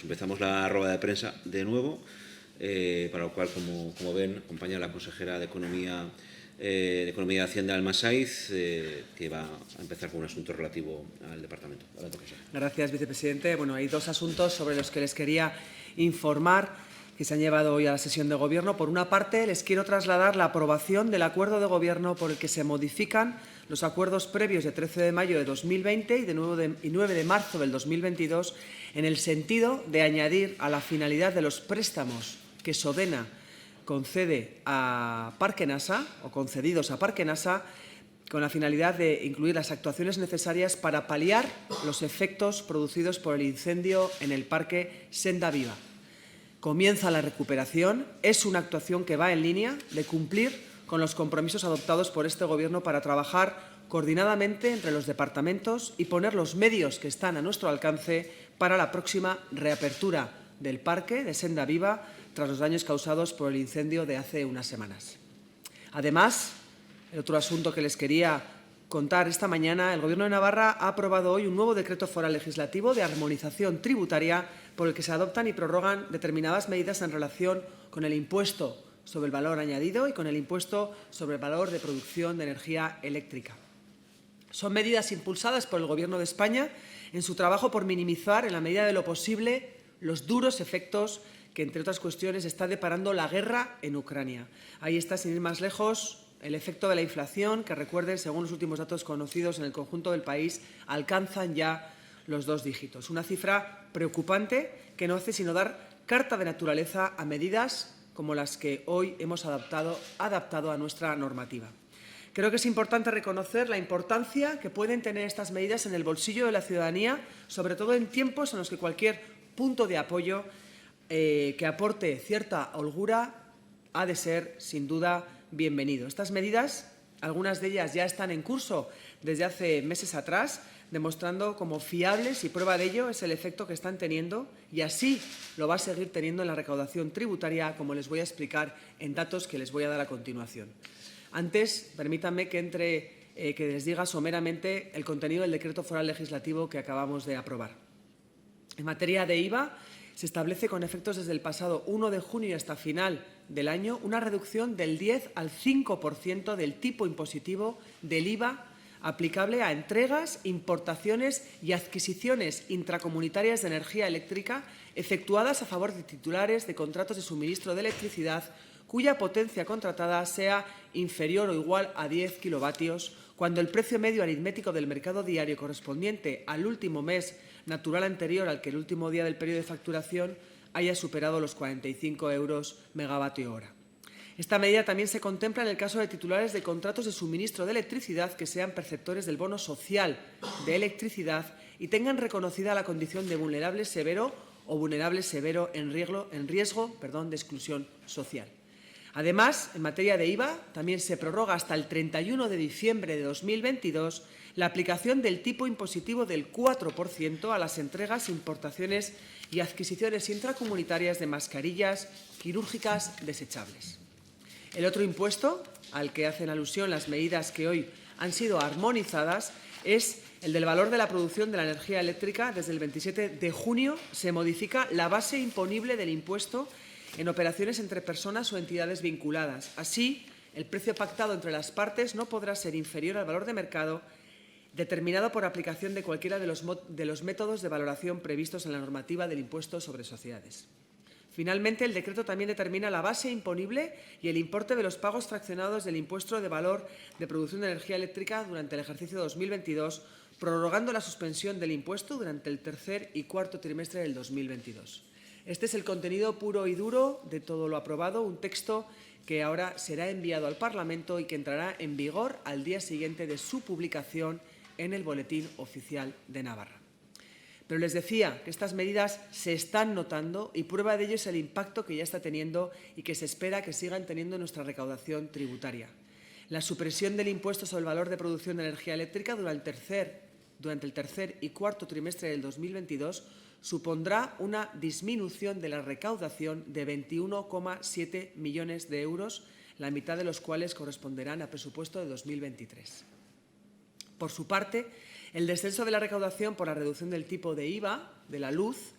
empezamos la rueda de prensa de nuevo, para lo cual, como ven, acompaña la consejera de Economía y Hacienda, Alma Saiz, que va a empezar con un asunto relativo al departamento. Adelante, consejera. Gracias, vicepresidente. Bueno, hay dos asuntos sobre los que les quería informar que se han llevado hoy a la sesión de Gobierno. Por una parte, les quiero trasladar la aprobación del acuerdo de Gobierno por el que se modifican los acuerdos previos de 13 de mayo de 2020 y 9 de marzo del 2022 en el sentido de añadir a la finalidad de los préstamos que Sodena concede a Parque NASA o concedidos a Parque NASA con la finalidad de incluir las actuaciones necesarias para paliar los efectos producidos por el incendio en el Parque Senda Viva. Comienza la recuperación, es una actuación que va en línea de cumplir con los compromisos adoptados por este Gobierno para trabajar coordinadamente entre los departamentos y poner los medios que están a nuestro alcance para la próxima reapertura del Parque de Senda Viva tras los daños causados por el incendio de hace unas semanas. Además, el otro asunto que les quería contar esta mañana, el Gobierno de Navarra ha aprobado hoy un nuevo decreto foral legislativo de armonización tributaria por el que se adoptan y prorrogan determinadas medidas en relación con el impuesto sobre el valor añadido y con el impuesto sobre el valor de producción de energía eléctrica. Son medidas impulsadas por el Gobierno de España en su trabajo por minimizar, en la medida de lo posible, los duros efectos que, entre otras cuestiones, está deparando la guerra en Ucrania. Ahí está, sin ir más lejos, el efecto de la inflación, que, recuerden, según los últimos datos conocidos en el conjunto del país, alcanzan ya los 2 dígitos. Una cifra preocupante que no hace sino dar carta de naturaleza a medidas como las que hoy hemos adaptado a nuestra normativa. Creo que es importante reconocer la importancia que pueden tener estas medidas en el bolsillo de la ciudadanía, sobre todo en tiempos en los que cualquier punto de apoyo que aporte cierta holgura ha de ser, sin duda, bienvenido. Estas medidas, algunas de ellas ya están en curso desde hace meses atrás, demostrando como fiables, y prueba de ello es el efecto que están teniendo, y así lo va a seguir teniendo en la recaudación tributaria, como les voy a explicar en datos que les voy a dar a continuación. Antes, permítanme que les diga someramente el contenido del decreto foral legislativo que acabamos de aprobar. En materia de IVA, se establece con efectos desde el pasado 1 de junio y hasta final del año una reducción del 10 al 5% del tipo impositivo del IVA aplicable a entregas, importaciones y adquisiciones intracomunitarias de energía eléctrica efectuadas a favor de titulares de contratos de suministro de electricidad cuya potencia contratada sea inferior o igual a 10 kilovatios, cuando el precio medio aritmético del mercado diario correspondiente al último mes natural anterior al que el último día del periodo de facturación haya superado los 45 euros megavatio hora. Esta medida también se contempla en el caso de titulares de contratos de suministro de electricidad que sean perceptores del bono social de electricidad y tengan reconocida la condición de vulnerable severo o vulnerable severo en riesgo de exclusión social. Además, en materia de IVA, también se prorroga hasta el 31 de diciembre de 2022 la aplicación del tipo impositivo del 4% a las entregas, importaciones y adquisiciones intracomunitarias de mascarillas quirúrgicas desechables. El otro impuesto al que hacen alusión las medidas que hoy han sido armonizadas es el del valor de la producción de la energía eléctrica. Desde el 27 de junio se modifica la base imponible del impuesto en operaciones entre personas o entidades vinculadas. Así, el precio pactado entre las partes no podrá ser inferior al valor de mercado determinado por aplicación de cualquiera de los métodos de valoración previstos en la normativa del impuesto sobre sociedades. Finalmente, el decreto también determina la base imponible y el importe de los pagos fraccionados del impuesto de valor de producción de energía eléctrica durante el ejercicio 2022, prorrogando la suspensión del impuesto durante el tercer y cuarto trimestre del 2022. Este es el contenido puro y duro de todo lo aprobado, un texto que ahora será enviado al Parlamento y que entrará en vigor al día siguiente de su publicación en el Boletín Oficial de Navarra. Pero les decía que estas medidas se están notando y prueba de ello es el impacto que ya está teniendo y que se espera que sigan teniendo en nuestra recaudación tributaria. La supresión del impuesto sobre el valor de producción de energía eléctrica durante el tercer y cuarto trimestre del 2022 supondrá una disminución de la recaudación de 21,7 millones de euros, la mitad de los cuales corresponderán al presupuesto de 2023. Por su parte, el descenso de la recaudación por la reducción del tipo de IVA de la luz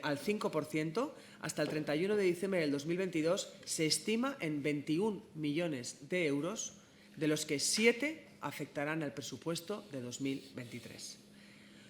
al 5%, hasta el 31 de diciembre del 2022 se estima en 21 millones de euros, de los que 7 afectarán al presupuesto de 2023.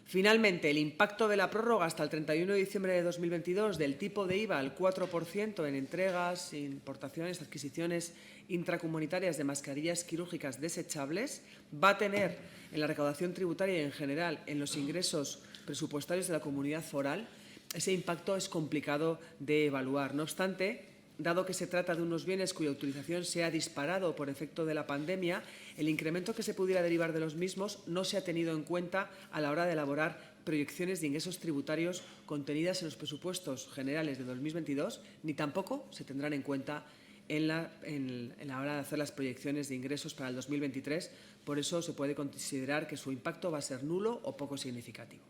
Finalmente, el impacto de la prórroga hasta el 31 de diciembre de 2022 del tipo de IVA al 4% en entregas, importaciones, adquisiciones intracomunitarias de mascarillas quirúrgicas desechables va a tener en la recaudación tributaria y en general en los ingresos presupuestarios de la comunidad foral. Ese impacto es complicado de evaluar. No obstante, dado que se trata de unos bienes cuya utilización se ha disparado por efecto de la pandemia, el incremento que se pudiera derivar de los mismos no se ha tenido en cuenta a la hora de elaborar proyecciones de ingresos tributarios contenidas en los presupuestos generales de 2022, ni tampoco se tendrán en cuenta en la hora de hacer las proyecciones de ingresos para el 2023. Por eso se puede considerar que su impacto va a ser nulo o poco significativo.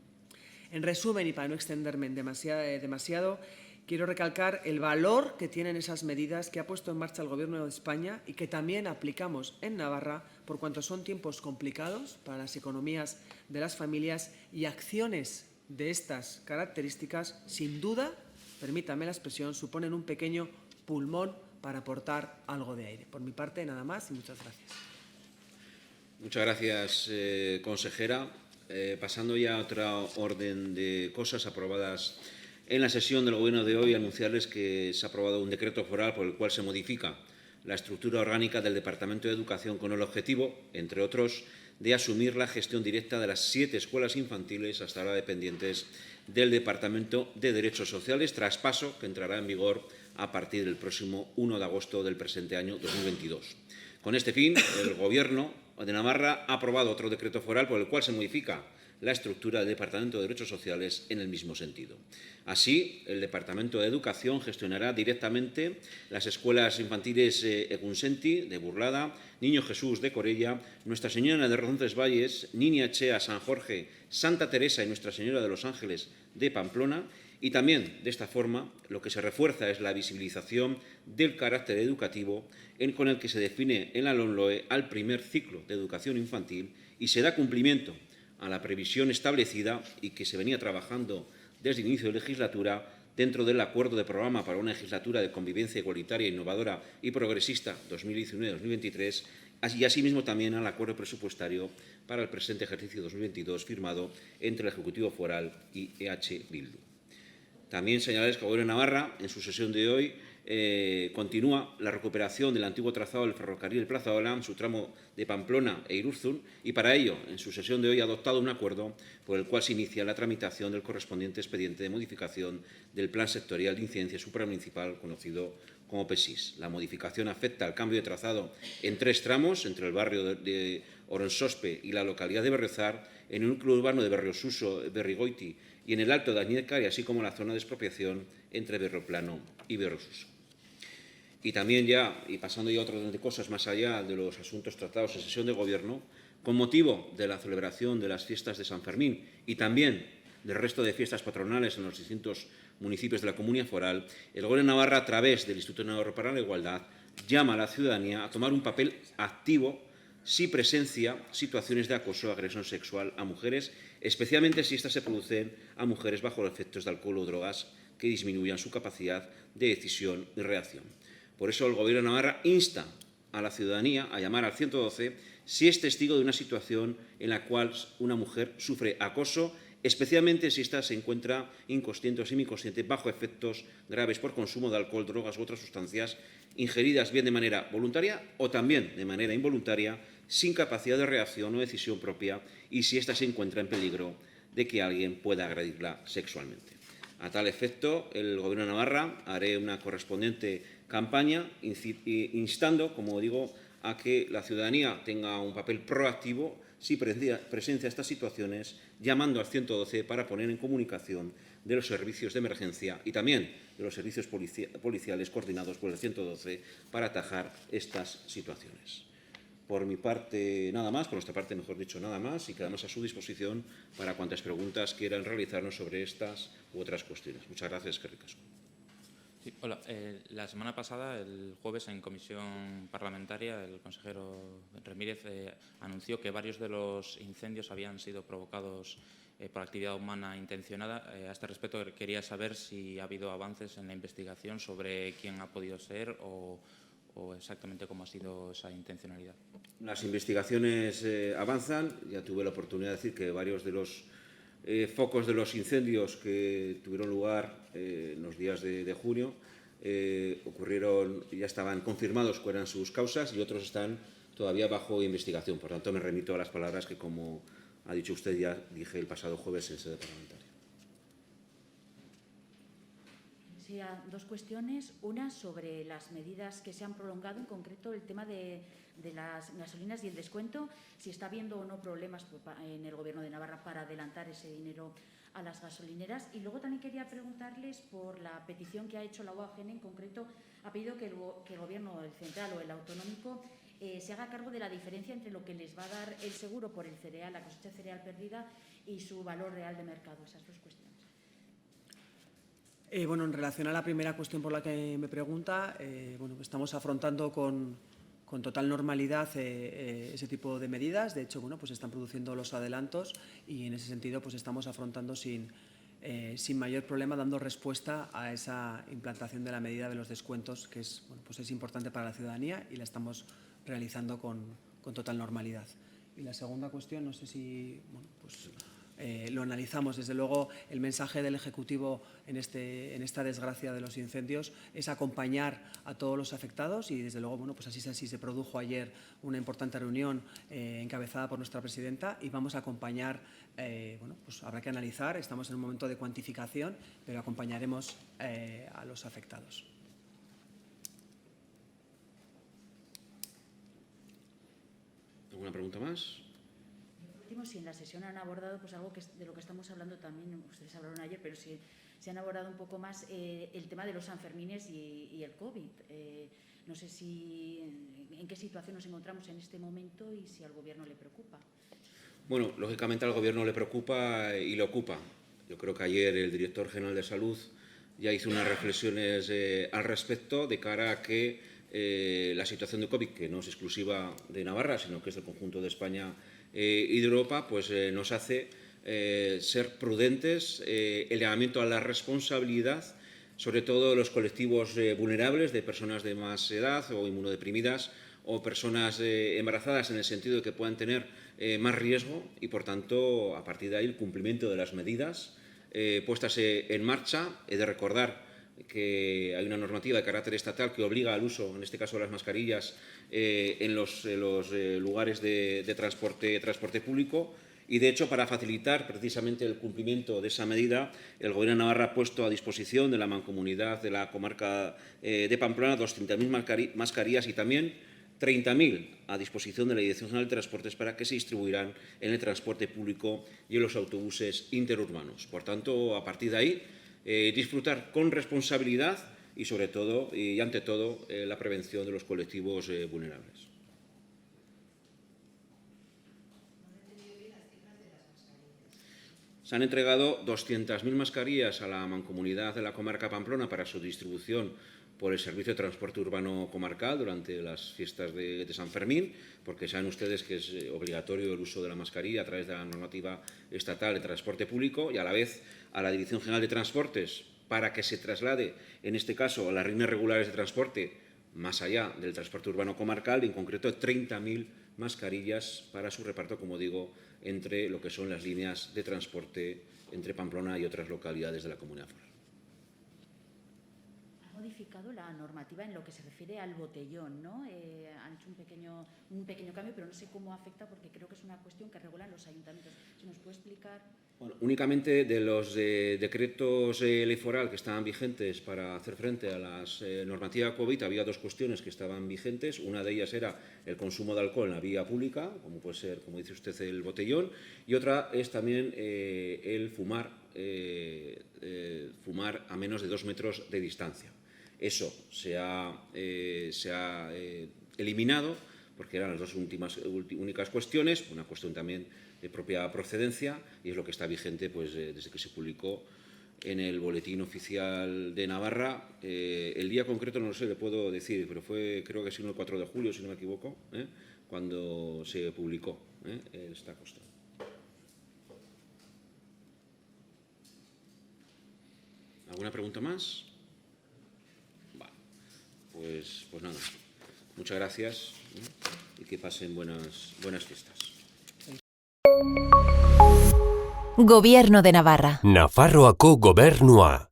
En resumen, y para no extenderme demasiado, quiero recalcar el valor que tienen esas medidas que ha puesto en marcha el Gobierno de España y que también aplicamos en Navarra, por cuanto son tiempos complicados para las economías de las familias, y acciones de estas características, sin duda, permítame la expresión, suponen un pequeño pulmón para aportar algo de aire. Por mi parte, nada más y muchas gracias. Muchas gracias, consejera. Pasando ya a otra orden de cosas aprobadas en la sesión del Gobierno de hoy, anunciarles que se ha aprobado un decreto foral por el cual se modifica la estructura orgánica del Departamento de Educación con el objetivo, entre otros, de asumir la gestión directa de las 7 escuelas infantiles hasta ahora dependientes del Departamento de Derechos Sociales, traspaso que entrará en vigor a partir del próximo 1 de agosto del presente año 2022. Con este fin, el Gobierno de Navarra ha aprobado otro decreto foral por el cual se modifica la estructura del Departamento de Derechos Sociales en el mismo sentido. Así, el Departamento de Educación gestionará directamente las escuelas infantiles Egunsenti de Burlada, Niño Jesús de Corella, Nuestra Señora de Roncesvalles, Niña Echea San Jorge, Santa Teresa y Nuestra Señora de los Ángeles de Pamplona. Y también, de esta forma, lo que se refuerza es la visibilización del carácter educativo con el que se define en la LOMLOE al primer ciclo de educación infantil y se da cumplimiento a la previsión establecida y que se venía trabajando desde el inicio de legislatura dentro del Acuerdo de Programa para una legislatura de convivencia igualitaria, innovadora y progresista 2019-2023 y asimismo también al Acuerdo presupuestario para el presente ejercicio 2022 firmado entre el Ejecutivo Foral y EH Bildu. También señalarles que el Gobierno de Navarra, en su sesión de hoy, continúa la recuperación del antiguo trazado del ferrocarril Plaza Ola en su tramo de Pamplona e Irurzun y para ello, en su sesión de hoy, ha adoptado un acuerdo por el cual se inicia la tramitación del correspondiente expediente de modificación del Plan Sectorial de Incidencia Supramunicipal, conocido como PESIS. La modificación afecta al cambio de trazado en 3 tramos, entre el barrio de Oronsospe y la localidad de Berrezar, en el núcleo urbano de Berriosuso, Berrigoiti y en el Alto de Añezcar, y así como la zona de expropiación entre Berroplano y Berrosuso. Y también ya, y pasando ya a otras cosas más allá de los asuntos tratados en sesión de Gobierno, con motivo de la celebración de las fiestas de San Fermín y también del resto de fiestas patronales en los distintos municipios de la Comunidad Foral, el Gobierno de Navarra, a través del Instituto Navarro para la Igualdad, llama a la ciudadanía a tomar un papel activo si presencia situaciones de acoso o agresión sexual a mujeres, especialmente si éstas se producen a mujeres bajo los efectos de alcohol o drogas que disminuyan su capacidad de decisión y reacción. Por eso el Gobierno de Navarra insta a la ciudadanía a llamar al 112 si es testigo de una situación en la cual una mujer sufre acoso, especialmente si ésta se encuentra inconsciente o semiconsciente bajo efectos graves por consumo de alcohol, drogas u otras sustancias ingeridas bien de manera voluntaria o también de manera involuntaria, sin capacidad de reacción o decisión propia y si ésta se encuentra en peligro de que alguien pueda agredirla sexualmente. A tal efecto, el Gobierno de Navarra hará una correspondiente campaña instando, como digo, a que la ciudadanía tenga un papel proactivo si presencia estas situaciones, llamando al 112 para poner en comunicación de los servicios de emergencia y también de los servicios policiales coordinados por el 112 para atajar estas situaciones. Por mi parte, nada más, por nuestra parte, mejor dicho, nada más, y quedamos a su disposición para cuantas preguntas quieran realizarnos sobre estas u otras cuestiones. Muchas gracias, eskerrik asko. Sí, hola. La semana pasada, el jueves, en comisión parlamentaria, el consejero Remírez anunció que varios de los incendios habían sido provocados por actividad humana intencionada. A este respecto, quería saber si ha habido avances en la investigación sobre quién ha podido ser o exactamente cómo ha sido esa intencionalidad. Las investigaciones avanzan. Ya tuve la oportunidad de decir que varios de los focos de los incendios que tuvieron lugar en los días de junio ocurrieron, ya estaban confirmados cuáles eran sus causas y otros están todavía bajo investigación. Por tanto, me remito a las palabras que, como ha dicho usted, ya dije el pasado jueves en sede parlamentaria. Sí, dos cuestiones. Una sobre las medidas que se han prolongado, en concreto el tema de las gasolinas y el descuento, si está habiendo o no problemas en el Gobierno de Navarra para adelantar ese dinero a las gasolineras. Y luego también quería preguntarles por la petición que ha hecho la UAGN, en concreto ha pedido que el Gobierno, el central o el autonómico, se haga cargo de la diferencia entre lo que les va a dar el seguro por el cereal, la cosecha de cereal perdida, y su valor real de mercado. Esas dos cuestiones. Bueno, en relación a la primera cuestión por la que me pregunta, bueno, estamos afrontando con total normalidad ese tipo de medidas. De hecho, bueno, pues están produciendo los adelantos y en ese sentido pues estamos afrontando sin mayor problema, dando respuesta a esa implantación de la medida de los descuentos, que es, bueno, pues es importante para la ciudadanía y la estamos realizando con total normalidad. Y la segunda cuestión, no sé si, bueno, pues lo analizamos. Desde luego, el mensaje del Ejecutivo en esta desgracia de los incendios es acompañar a todos los afectados y, desde luego, bueno, pues así se produjo ayer una importante reunión encabezada por nuestra presidenta y vamos a acompañar, bueno, pues habrá que analizar, estamos en un momento de cuantificación, pero acompañaremos a los afectados. ¿Alguna pregunta más? Si en la sesión han abordado pues algo de lo que estamos hablando también, ustedes hablaron ayer, pero si se han abordado un poco más el tema de los Sanfermines y el COVID. No sé en qué situación nos encontramos en este momento y si al Gobierno le preocupa. Bueno, lógicamente al Gobierno le preocupa y le ocupa. Yo creo que ayer el director general de Salud ya hizo unas reflexiones al respecto de cara a que la situación de COVID, que no es exclusiva de Navarra, sino que es del conjunto de España y de Europa, pues nos hace ser prudentes, el llamamiento a la responsabilidad, sobre todo de los colectivos vulnerables, de personas de más edad o inmunodeprimidas o personas embarazadas, en el sentido de que puedan tener más riesgo y, por tanto, a partir de ahí, el cumplimiento de las medidas puestas en marcha. He de recordar que hay una normativa de carácter estatal que obliga al uso, en este caso de las mascarillas, en los lugares de transporte público. Y, de hecho, para facilitar precisamente el cumplimiento de esa medida, el Gobierno de Navarra ha puesto a disposición de la Mancomunidad de la comarca de Pamplona 200.000 mascarillas y también 30.000 a disposición de la Dirección General de Transportes para que se distribuirán en el transporte público y en los autobuses interurbanos. Por tanto, a partir de ahí, disfrutar con responsabilidad y, sobre todo y ante todo, la prevención de los colectivos vulnerables. Se han entregado 200.000 mascarillas a la Mancomunidad de la comarca Pamplona para su distribución por el Servicio de Transporte Urbano Comarcal durante las fiestas de San Fermín, porque saben ustedes que es obligatorio el uso de la mascarilla a través de la normativa estatal de transporte público, y a la vez a la Dirección General de Transportes para que se traslade, en este caso, a las líneas regulares de transporte más allá del transporte urbano comarcal, y en concreto 30.000 mascarillas para su reparto, como digo, entre lo que son las líneas de transporte entre Pamplona y otras localidades de la Comunidad Foral. Modificado la normativa en lo que se refiere al botellón, ¿no? Han hecho un pequeño cambio, pero no sé cómo afecta, porque creo que es una cuestión que regulan los ayuntamientos. ¿Se nos puede explicar? Bueno, únicamente de los decretos ley foral que estaban vigentes para hacer frente a la normativa COVID, había dos cuestiones que estaban vigentes. Una de ellas era el consumo de alcohol en la vía pública, como puede ser, como dice usted, el botellón, y otra es también el fumar a menos de 2 metros de distancia. Eso se ha eliminado porque eran las dos únicas cuestiones, una cuestión también de propia procedencia, y es lo que está vigente pues, desde que se publicó en el Boletín Oficial de Navarra. El día concreto no lo sé, le puedo decir, pero fue, creo que sí, el 4 de julio, si no me equivoco, cuando se publicó esta cuestión. ¿Alguna pregunta más? Vale. Pues nada. Muchas gracias, y que pasen buenas fiestas. Gobierno de Navarra. Nafarroako Gobernua.